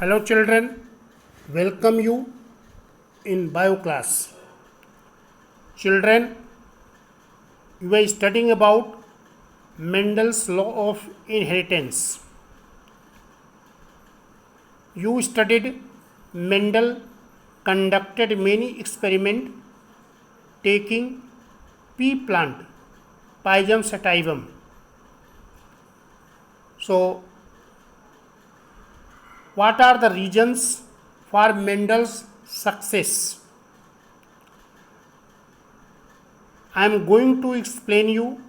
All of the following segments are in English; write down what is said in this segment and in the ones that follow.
Hello children, welcome you in bio class. Children, you are studying about Mendel's law of inheritance. You studied Mendel conducted many experiments taking pea plant, Pygium sativum. So, what are the reasons for Mendel's success? I am going to explain you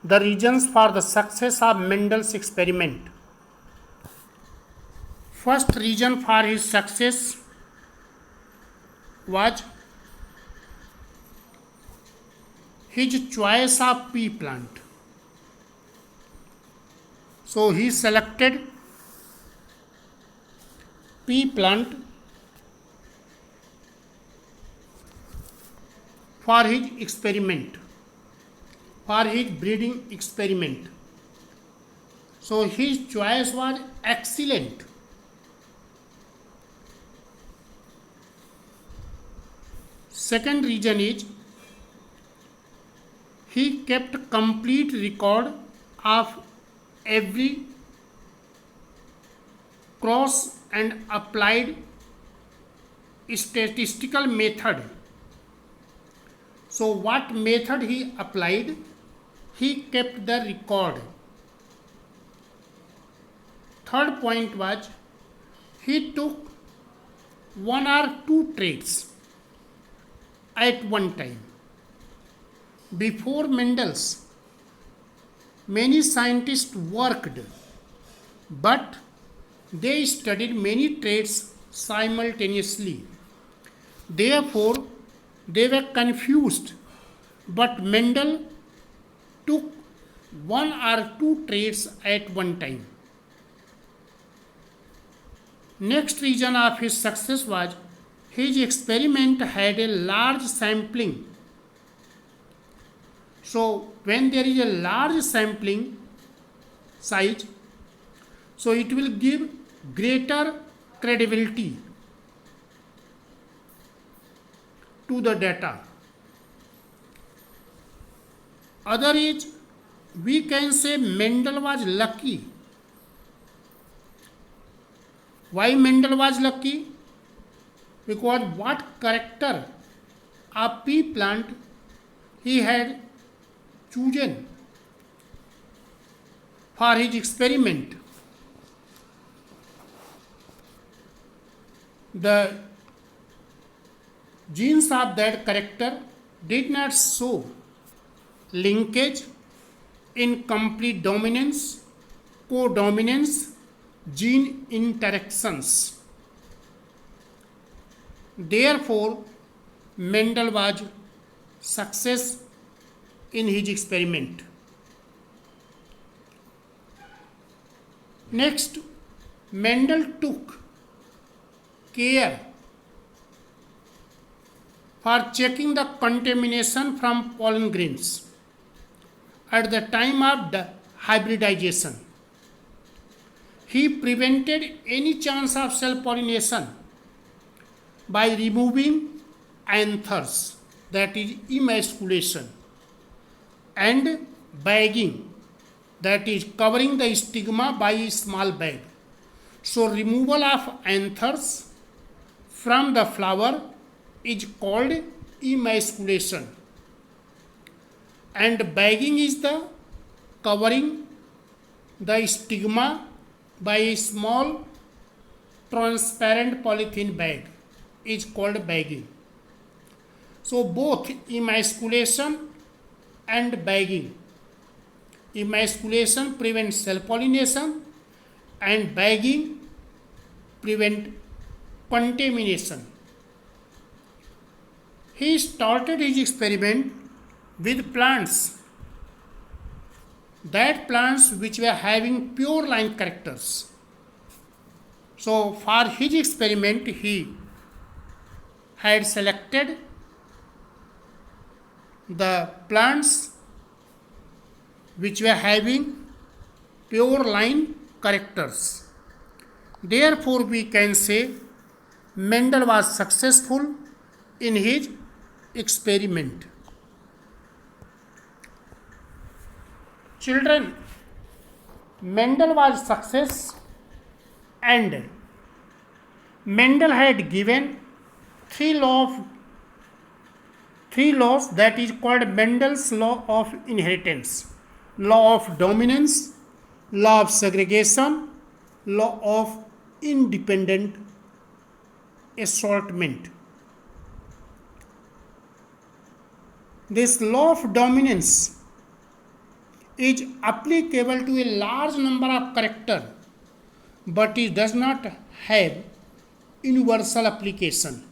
the reasons for the success of Mendel's experiment. First reason for his success was his choice of pea plant. So he selected pea plant for his experiment, for his breeding experiment. So his choice was excellent. Second reason is he kept complete record of every cross and applied statistical method. So what method he applied? He kept the record. Third point was he took one or two traits at one time. Before Mendel's, many scientists worked, but they studied many traits simultaneously. Therefore, they were confused, but Mendel took one or two traits at one time. Next reason of his success was his experiment had a large sampling. So when there is a large sampling size, so it will give greater credibility to the data. Other is, we can say Mendel was lucky. Why Mendel was lucky? Because what character of pea plant he had chosen for his experiment. The genes of that character did not show linkage, incomplete dominance, codominance, gene interactions. Therefore, Mendel was success in his experiment. Next, Mendel took care for checking the contamination from pollen grains at the time of the hybridization. He prevented any chance of self-pollination by removing anthers, that is emasculation, and bagging, that is covering the stigma by a small bag. So removal of anthers from the flower is called emasculation, and bagging is the covering the stigma by a small transparent polythene bag is called bagging. So both emasculation and bagging. Emasculation prevents self-pollination and bagging prevent contamination. He started his experiment with plants, that plants which were having pure line characters. So for his experiment he had selected the plants which were having pure line characters. Therefore, we can say Mendel was successful in his experiment. Children, Mendel was success, and Mendel had given three laws that is called Mendel's law of inheritance: law of dominance, law of segregation, law of independent assortment. This law of dominance is applicable to a large number of characters, but it does not have universal application.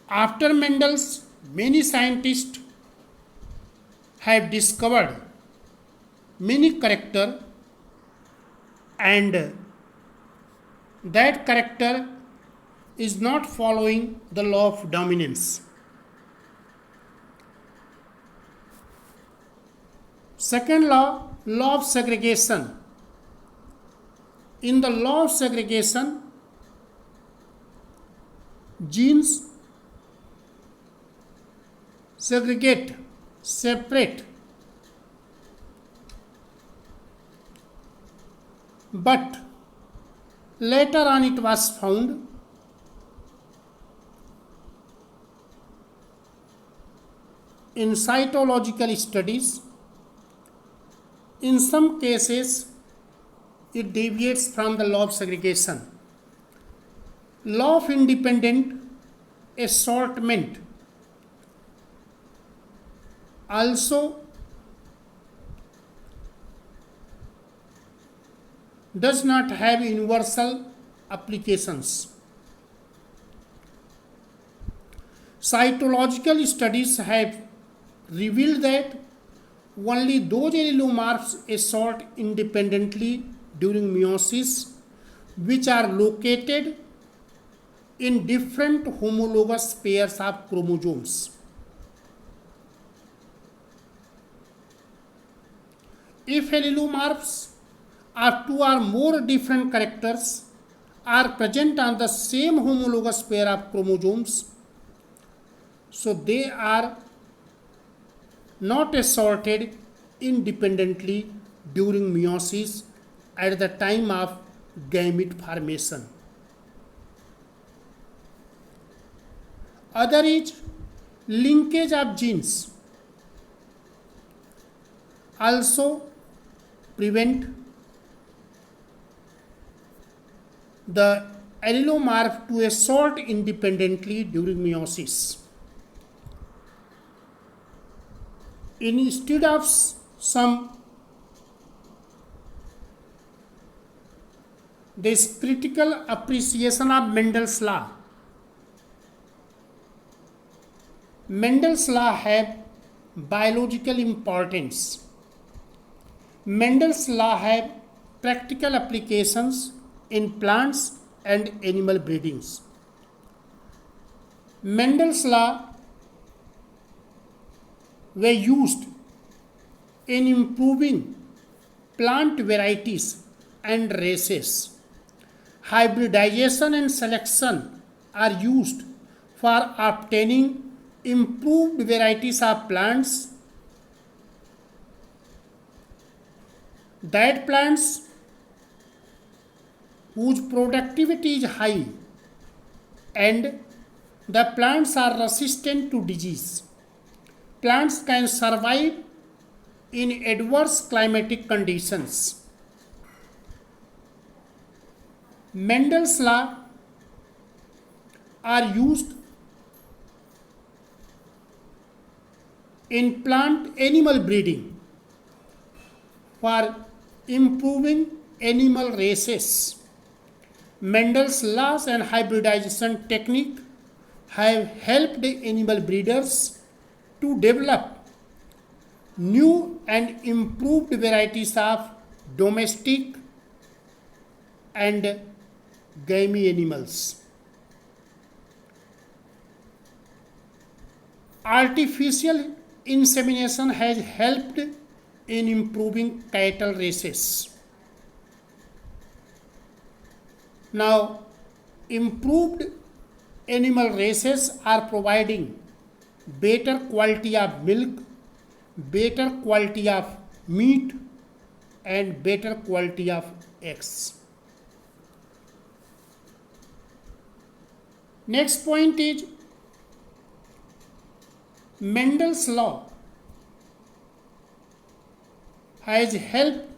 After Mendel's, many scientists have discovered many characters, and that character is not following the law of dominance. Second law, law of segregation. In the law of segregation, genes segregate, separate, but later on it was found in cytological studies, in some cases it deviates from the law of segregation. Law of independent assortment also does not have universal applications. Cytological studies have revealed that only those allelomorphs assort independently during meiosis which are located in different homologous pairs of chromosomes. If allelomorphs of two or more different characters are present on the same homologous pair of chromosomes, so they are not assorted independently during meiosis at the time of gamete formation. Other is linkage of genes also prevent the allelomorph to assort independently during meiosis. Instead of this critical appreciation of Mendel's law, Mendel's law have biological importance. Mendel's law have practical applications in plants and animal breedings. Mendel's law were used in improving plant varieties and races. Hybridization and selection are used for obtaining improved varieties of plants. That plants whose productivity is high and the plants are resistant to disease. Plants can survive in adverse climatic conditions. Mendel's law are used in plant animal breeding for improving animal races. Mendel's laws and hybridization technique have helped animal breeders to develop new and improved varieties of domestic and gamey animals. Artificial insemination has helped in improving cattle races. Now, improved animal races are providing better quality of milk, better quality of meat, and better quality of eggs. Next point is Mendel's law had helped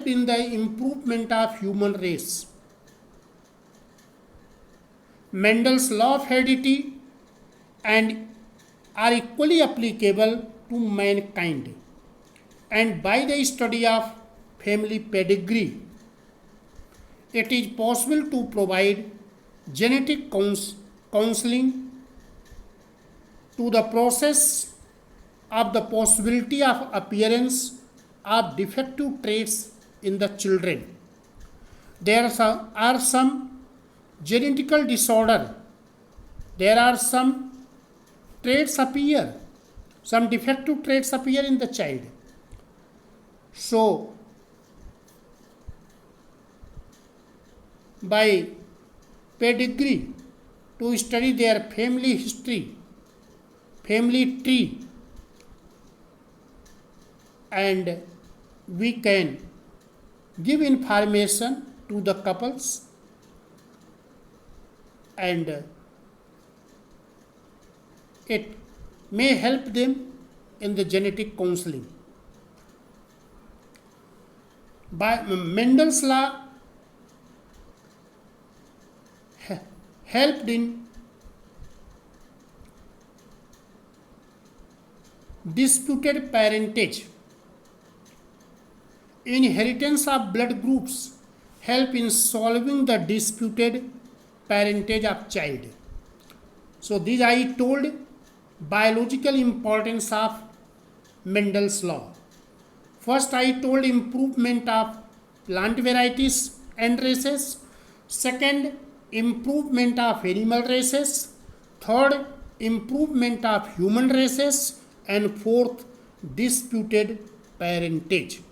in the improvement of human race. Mendel's law of heredity and are equally applicable to mankind, and by the study of family pedigree, it is possible to provide genetic counseling to the process of the possibility of appearance of defective traits in the children. There are some genetical disorder. There are some traits appear, some defective traits appear in the child. So, by pedigree, to study their family history, family tree, and we can give information to the couples, and it may help them in the genetic counseling. By Mendel's law helped in disputed parentage. Inheritance of blood groups help in solving the disputed parentage of child. So this I told biological importance of Mendel's law. First I told improvement of plant varieties and races. Second, improvement of animal races. Third, improvement of human races. And fourth, disputed parentage.